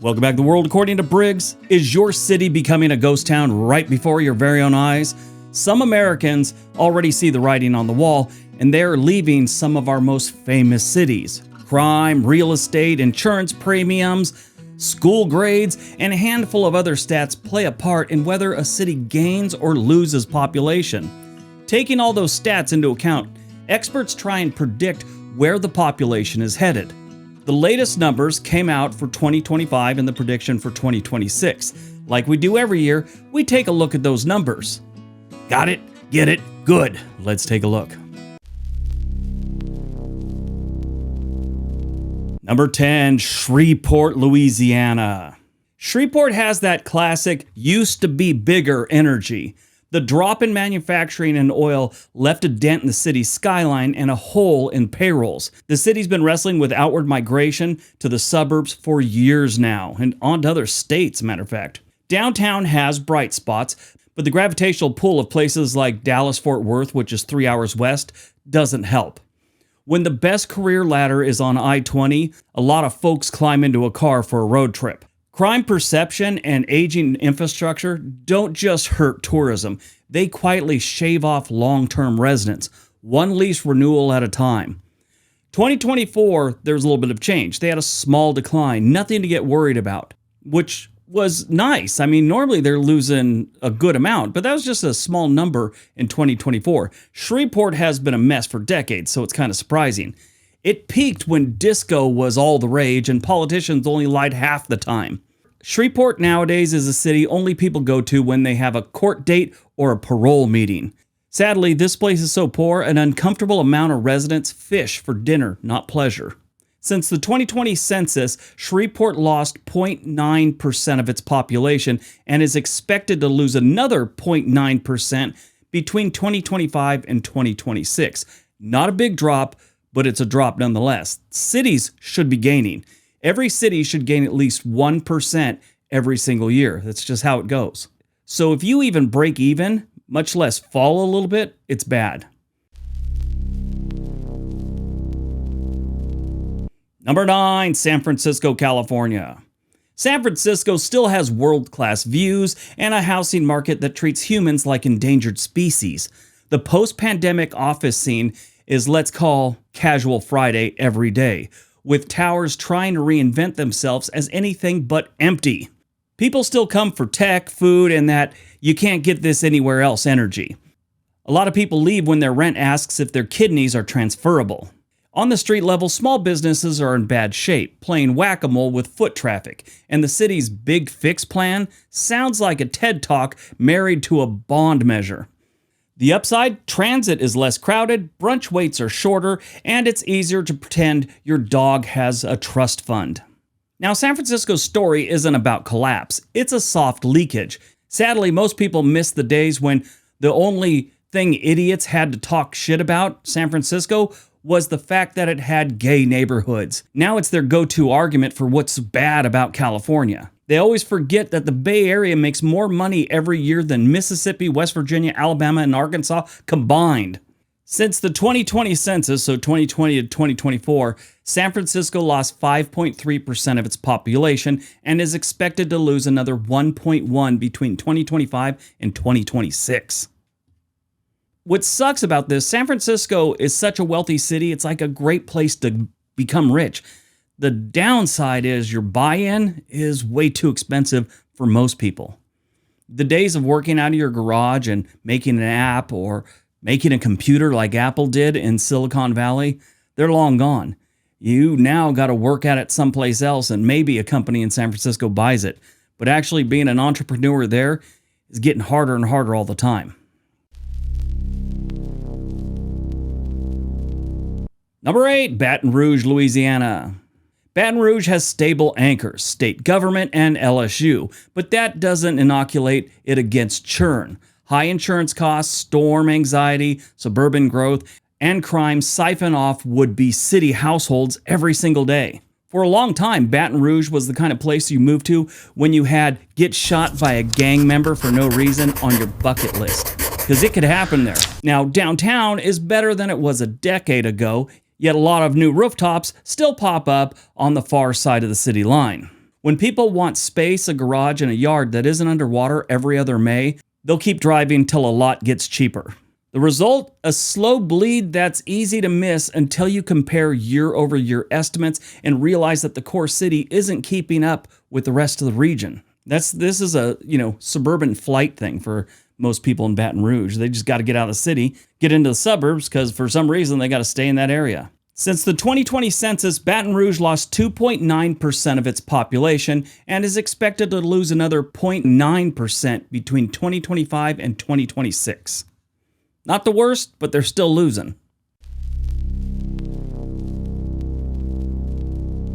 Welcome back to the World According to Briggs. Is your city becoming a ghost town right before your very own eyes? Some Americans already see the writing on the wall, and they're leaving some of our most famous cities. Crime, real estate, insurance premiums, school grades, and a handful of other stats play a part in whether a city gains or loses population. Taking all those stats into account, experts try and predict where the population is headed. The latest numbers came out for 2025 and the prediction for 2026. Like we do every year, we take a look at those numbers. Got it? Get it? Good. Let's take a look. Number 10, Shreveport, Louisiana. Shreveport has that classic used to be bigger energy. The drop in manufacturing and oil left a dent in the city's skyline and a hole in payrolls. The city's been wrestling with outward migration to the suburbs for years now, and on to other states, matter of fact. Downtown has bright spots, but the gravitational pull of places like Dallas-Fort Worth, which is 3 hours west, doesn't help. When the best career ladder is on I-20, a lot of folks climb into a car for a road trip. Crime perception and aging infrastructure don't just hurt tourism. They quietly shave off long-term residents, one lease renewal at a time. 2024, there was a little bit of change. They had a small decline, nothing to get worried about, which was nice. I mean, normally they're losing a good amount, but that was just a small number in 2024. Shreveport has been a mess for decades, so it's kind of surprising. It peaked when disco was all the rage and politicians only lied half the time. Shreveport nowadays is a city only people go to when they have a court date or a parole meeting. Sadly, this place is so poor, an uncomfortable amount of residents fish for dinner, not pleasure. Since the 2020 census, Shreveport lost 0.9% of its population and is expected to lose another 0.9% between 2025 and 2026. Not a big drop, but it's a drop nonetheless. Cities should be gaining. Every city should gain at least 1% every single year. That's just how it goes. So if you even break even, much less fall a little bit, it's bad. Number 9, San Francisco, California. San Francisco still has world-class views and a housing market that treats humans like endangered species. The post-pandemic office scene is, let's call, casual Friday every day, with towers trying to reinvent themselves as anything but empty. People still come for tech, food, and that you can't get this anywhere else energy. A lot of people leave when their rent asks if their kidneys are transferable. On the street level, small businesses are in bad shape, playing whack-a-mole with foot traffic, and the city's big fix plan sounds like a TED Talk married to a bond measure. The upside, transit is less crowded, brunch waits are shorter, and it's easier to pretend your dog has a trust fund. Now, San Francisco's story isn't about collapse. It's a soft leakage. Sadly, most people miss the days when the only thing idiots had to talk shit about San Francisco was the fact that it had gay neighborhoods. Now it's their go-to argument for what's bad about California. They always forget that the Bay Area makes more money every year than Mississippi, West Virginia, Alabama, and Arkansas combined. Since the 2020 census, so 2020 to 2024, San Francisco lost 5.3% of its population and is expected to lose another 1.1 between 2025 and 2026. What sucks about this, San Francisco is such a wealthy city, it's like a great place to become rich. The downside is your buy-in is way too expensive for most people. The days of working out of your garage and making an app or making a computer like Apple did in Silicon Valley, they're long gone. You now got to work at it someplace else and maybe a company in San Francisco buys it. But actually being an entrepreneur there is getting harder and harder all the time. Number 8, Baton Rouge, Louisiana. Baton Rouge has stable anchors, state government and LSU, but that doesn't inoculate it against churn. High insurance costs, storm anxiety, suburban growth, and crime siphon off would-be city households every single day. For a long time, Baton Rouge was the kind of place you moved to when you had get shot by a gang member for no reason on your bucket list, because it could happen there. Now, downtown is better than it was a decade ago, yet a lot of new rooftops still pop up on the far side of the city line. When people want space, a garage, and a yard that isn't underwater every other May, they'll keep driving till a lot gets cheaper. The result? A slow bleed that's easy to miss until you compare year-over-year estimates and realize that the core city isn't keeping up with the rest of the region. This is a, suburban flight thing for most people in Baton Rouge. They just got to get out of the city, get into the suburbs, because for some reason they got to stay in that area. Since the 2020 census, Baton Rouge lost 2.9% of its population and is expected to lose another 0.9% between 2025 and 2026. Not the worst, but they're still losing.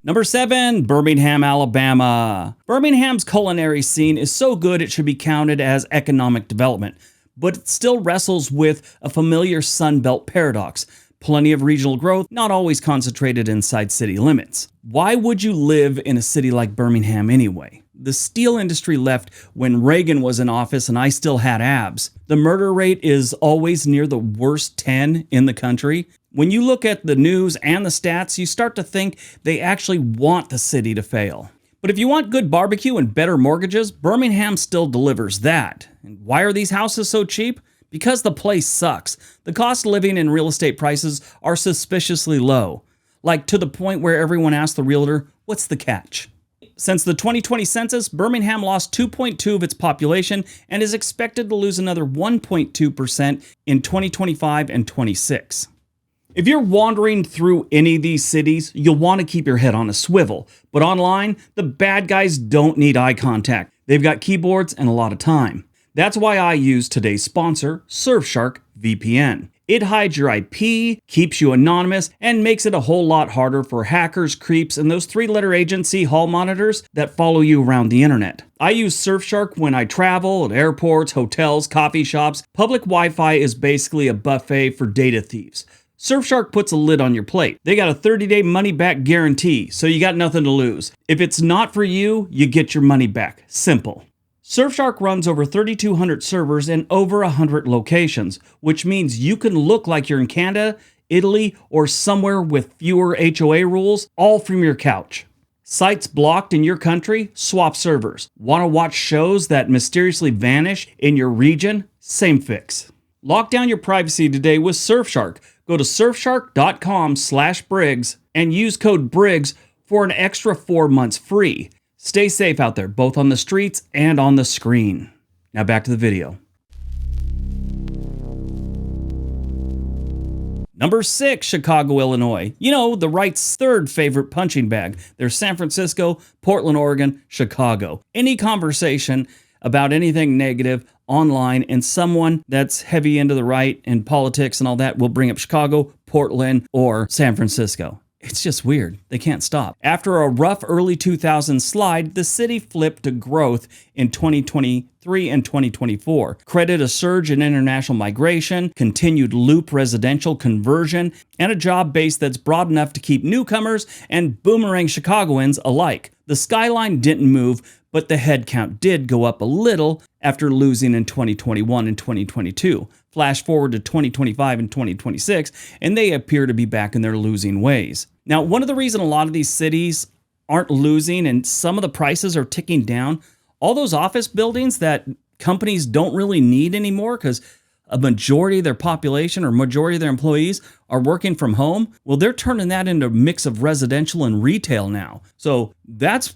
Number 7, Birmingham, Alabama. Birmingham's culinary scene is so good it should be counted as economic development, but it still wrestles with a familiar Sunbelt paradox. Plenty of regional growth, not always concentrated inside city limits. Why would you live in a city like Birmingham anyway? The steel industry left when Reagan was in office and I still had abs. The murder rate is always near the worst 10 in the country. When you look at the news and the stats, you start to think they actually want the city to fail. But if you want good barbecue and better mortgages, Birmingham still delivers that. And why are these houses so cheap? Because the place sucks. The cost of living and real estate prices are suspiciously low. Like to the point where everyone asks the realtor, what's the catch? Since the 2020 census, Birmingham lost 2.2% of its population and is expected to lose another 1.2% in 2025 and 26. If you're wandering through any of these cities, you'll want to keep your head on a swivel. But online, the bad guys don't need eye contact. They've got keyboards and a lot of time. That's why I use today's sponsor, Surfshark VPN. It hides your IP, keeps you anonymous, and makes it a whole lot harder for hackers, creeps, and those 3-letter agency hall monitors that follow you around the internet. I use Surfshark when I travel, at airports, hotels, coffee shops. Public Wi-Fi is basically a buffet for data thieves. Surfshark puts a lid on your plate. They got a 30-day money-back guarantee, so you got nothing to lose. If it's not for you, you get your money back. Simple. Surfshark runs over 3,200 servers in over 100 locations, which means you can look like you're in Canada, Italy, or somewhere with fewer HOA rules, all from your couch. Sites blocked in your country? Swap servers. Want to watch shows that mysteriously vanish in your region? Same fix. Lock down your privacy today with Surfshark. Go to surfshark.com/Briggs and use code Briggs for an extra 4 months free. Stay safe out there, both on the streets and on the screen. Now back to the video. Number 6, Chicago, Illinois. You know, the right's third favorite punching bag. There's San Francisco, Portland, Oregon, Chicago. Any conversation about anything negative online and someone that's heavy into the right and politics and all that will bring up Chicago, Portland, or San Francisco. It's just weird. They can't stop. After a rough early 2000s slide, the city flipped to growth in 2023 and 2024. Credit a surge in international migration, continued loop residential conversion, and a job base that's broad enough to keep newcomers and boomerang Chicagoans alike. The skyline didn't move, but the headcount did go up a little after losing in 2021 and 2022. Flash forward to 2025 and 2026, and they appear to be back in their losing ways. Now, one of the reasons a lot of these cities aren't losing and some of the prices are ticking down, all those office buildings that companies don't really need anymore because a majority of their population or majority of their employees are working from home, well, they're turning that into a mix of residential and retail now. So that's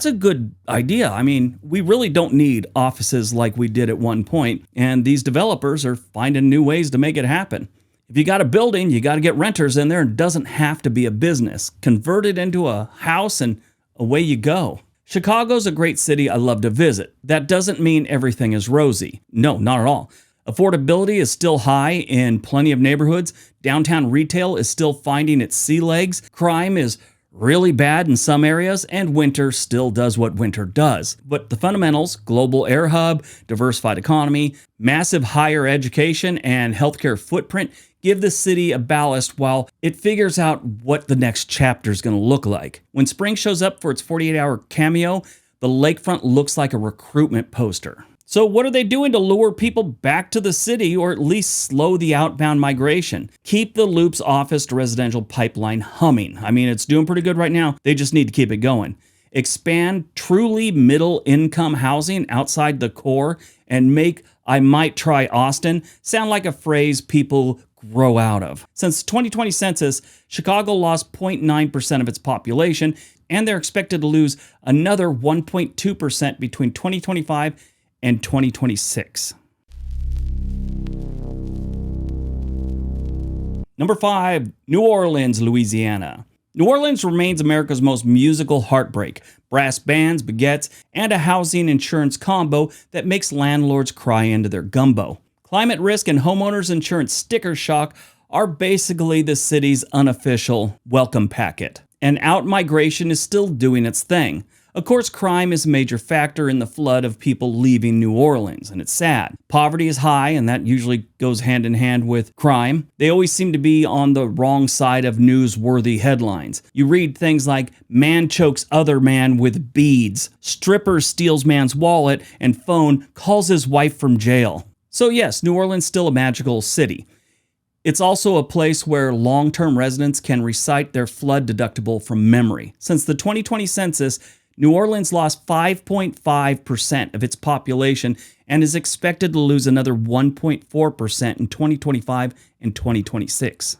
a good idea. I mean, we really don't need offices like we did at one point, and these developers are finding new ways to make it happen. If you got a building, you got to get renters in there. It doesn't have to be a business. Convert it into a house and away you go. Chicago's a great city I love to visit. That doesn't mean everything is rosy. No, not at all. Affordability is still high in plenty of neighborhoods. Downtown retail is still finding its sea legs. Crime is really bad in some areas, and winter still does what winter does. But the fundamentals, global air hub, diversified economy, massive higher education, and healthcare footprint give the city a ballast while it figures out what the next chapter is going to look like. When spring shows up for its 48-hour cameo, the lakefront looks like a recruitment poster. So what are they doing to lure people back to the city or at least slow the outbound migration? Keep the Loop's office to residential pipeline humming. I mean, it's doing pretty good right now. They just need to keep it going. expand truly middle-income housing outside the core, and make "I might try Austin" sound like a phrase people grow out of. Since the 2020 census, Chicago lost 0.9% of its population, and they're expected to lose another 1.2% between 2025 and 2026. Number 5, New Orleans, Louisiana. New Orleans remains America's most musical heartbreak. Brass bands, baguettes, and a housing insurance combo that makes landlords cry into their gumbo. Climate risk and homeowners insurance sticker shock are basically the city's unofficial welcome packet. And out-migration is still doing its thing. Of course, crime is a major factor in the flood of people leaving New Orleans, and it's sad. Poverty is high, and that usually goes hand in hand with crime. They always seem to be on the wrong side of newsworthy headlines. You read things like, "Man chokes other man with beads," "Stripper steals man's wallet," and "Phone calls his wife from jail." So yes, New Orleans is still a magical city. It's also a place where long-term residents can recite their flood deductible from memory. Since the 2020 census, New Orleans lost 5.5% of its population and is expected to lose another 1.4% in 2025 and 2026.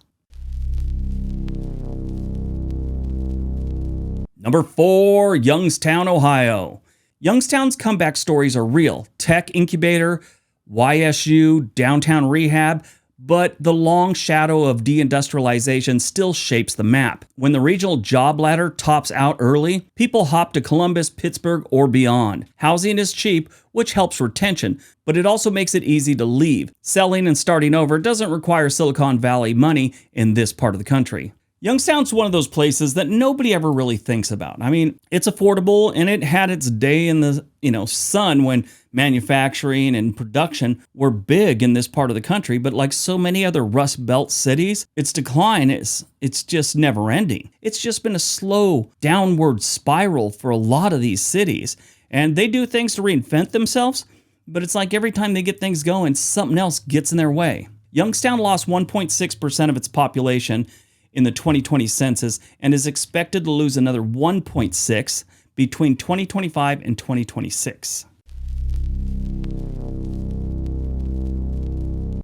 Number 4, Youngstown, Ohio. Youngstown's comeback stories are real. Tech incubator, YSU, downtown rehab, but the long shadow of deindustrialization still shapes the map. When the regional job ladder tops out early, people hop to Columbus, Pittsburgh, or beyond. Housing is cheap, which helps retention, but it also makes it easy to leave. Selling and starting over doesn't require Silicon Valley money in this part of the country. Youngstown's one of those places that nobody ever really thinks about. I mean, it's affordable, and it had its day in the sun when manufacturing and production were big in this part of the country. But like so many other Rust Belt cities, its decline it's just never ending. It's just been a slow downward spiral for a lot of these cities, and they do things to reinvent themselves. But it's like every time they get things going, something else gets in their way. Youngstown lost 1.6% of its population in the 2020 census and is expected to lose another 1.6 between 2025 and 2026.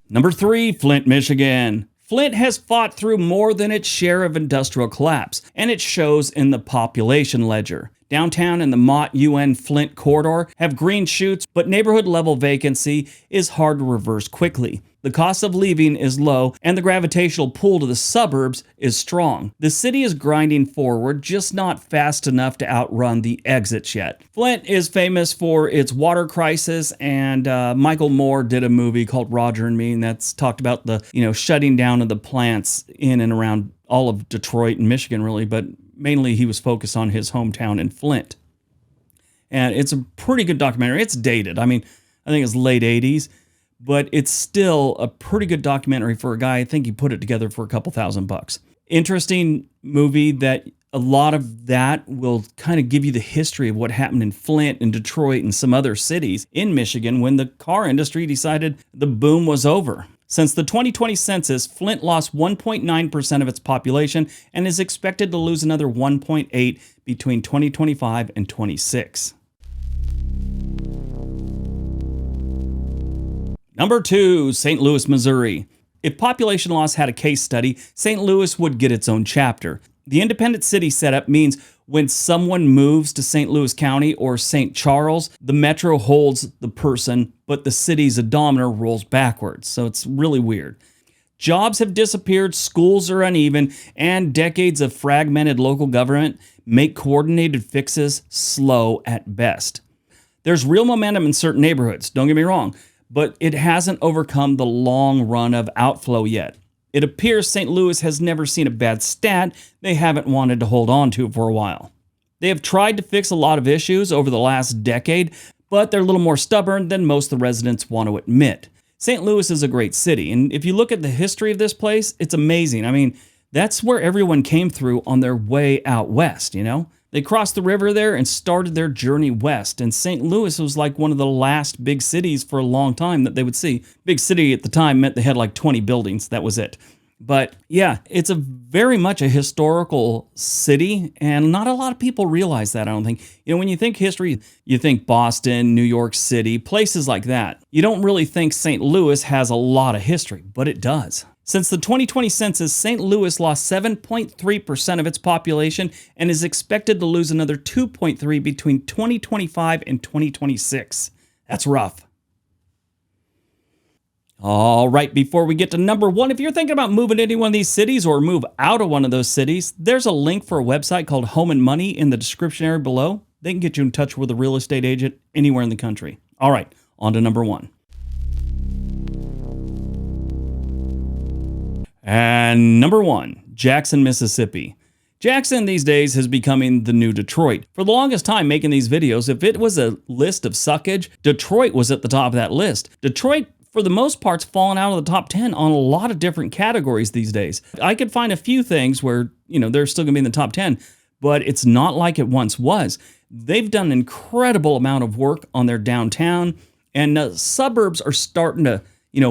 Number 3, Flint, Michigan. Flint has fought through more than its share of industrial collapse, and it shows in the population ledger. Downtown and the Mott-UN Flint corridor have green shoots, but neighborhood-level vacancy is hard to reverse quickly. The cost of leaving is low, and the gravitational pull to the suburbs is strong. The city is grinding forward, just not fast enough to outrun the exits yet. Flint is famous for its water crisis, and Michael Moore did a movie called Roger and Me, and that's talked about the shutting down of the plants in and around all of Detroit and Michigan, really, but mainly he was focused on his hometown in Flint. And it's a pretty good documentary. It's dated. I mean, I think it's late 80s. But it's still a pretty good documentary for a guy. I think he put it together for a couple $1,000. Interesting movie that a lot of that will kind of give you the history of what happened in Flint and Detroit and some other cities in Michigan when the car industry decided the boom was over. Since the 2020 census, Flint lost 1.9% of its population and is expected to lose another 1.8 between 2025 and 26. Number 2, St. Louis, Missouri. If population loss had a case study, St. Louis would get its own chapter. The independent city setup means when someone moves to St. Louis County or St. Charles, the metro holds the person, but the city's odometer rolls backwards. So it's really weird. Jobs have disappeared, schools are uneven, and decades of fragmented local government make coordinated fixes slow at best. There's real momentum in certain neighborhoods, don't get me wrong, but it hasn't overcome the long run of outflow yet. It appears St. Louis has never seen a bad stat they haven't wanted to hold on to for a while. They have tried to fix a lot of issues over the last decade, but they're a little more stubborn than most of the residents want to admit. St. Louis is a great city, and if you look at the history of this place, it's amazing. I mean, that's where everyone came through on their way out west, They crossed the river there and started their journey west, and St. Louis was like one of the last big cities for a long time that they would see. Big city at the time meant they had like 20 buildings, that was it. But yeah, it's a very much a historical city, and not a lot of people realize that, I don't think. When you think history, you think Boston, New York City, places like that. You don't really think St. Louis has a lot of history, but it does. Since the 2020 census, St. Louis lost 7.3% of its population and is expected to lose another 2.3% between 2025 and 2026. That's rough. All right, before we get to number one, if you're thinking about moving to any one of these cities or move out of one of those cities, there's a link for a website called Home and Money in the description area below. They can get you in touch with a real estate agent anywhere in the country. All right, on to number one. And number one, Jackson, Mississippi. Jackson these days is becoming the new Detroit. For the longest time making these videos, if it was a list of suckage, Detroit was at the top of that list. Detroit, for the most part, is fallen out of the top 10 on a lot of different categories these days. I could find a few things where, they're still going to be in the top 10, but it's not like it once was. They've done an incredible amount of work on their downtown, and the suburbs are starting to,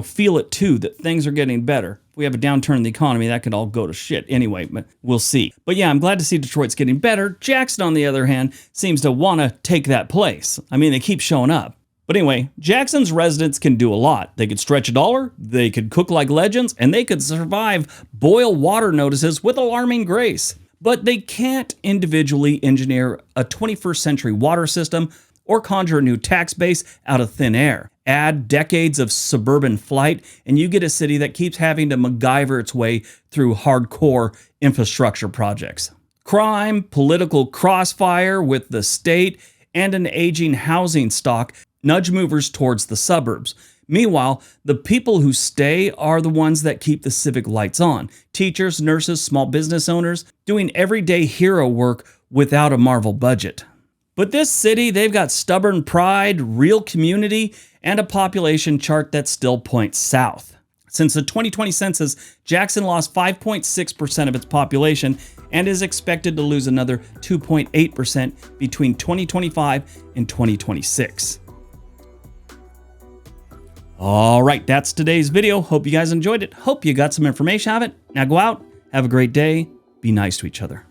feel it too, that things are getting better. If we have a downturn in the economy, that could all go to shit anyway, but we'll see. But yeah, I'm glad to see Detroit's getting better. Jackson, on the other hand, seems to want to take that place. I mean, they keep showing up. But anyway, Jackson's residents can do a lot. They could stretch a dollar, they could cook like legends, and they could survive boil water notices with alarming grace. But they can't individually engineer a 21st century water system or conjure a new tax base out of thin air. Add decades of suburban flight, and you get a city that keeps having to MacGyver its way through hardcore infrastructure projects. Crime, political crossfire with the state, and an aging housing stock nudge movers towards the suburbs. Meanwhile, the people who stay are the ones that keep the civic lights on. Teachers, nurses, small business owners, doing everyday hero work without a Marvel budget. But this city, they've got stubborn pride, real community, and a population chart that still points south. Since the 2020 census, Jackson lost 5.6% of its population and is expected to lose another 2.8% between 2025 and 2026. All right, that's today's video. Hope you guys enjoyed it. Hope you got some information out of it. Now go out, have a great day, be nice to each other.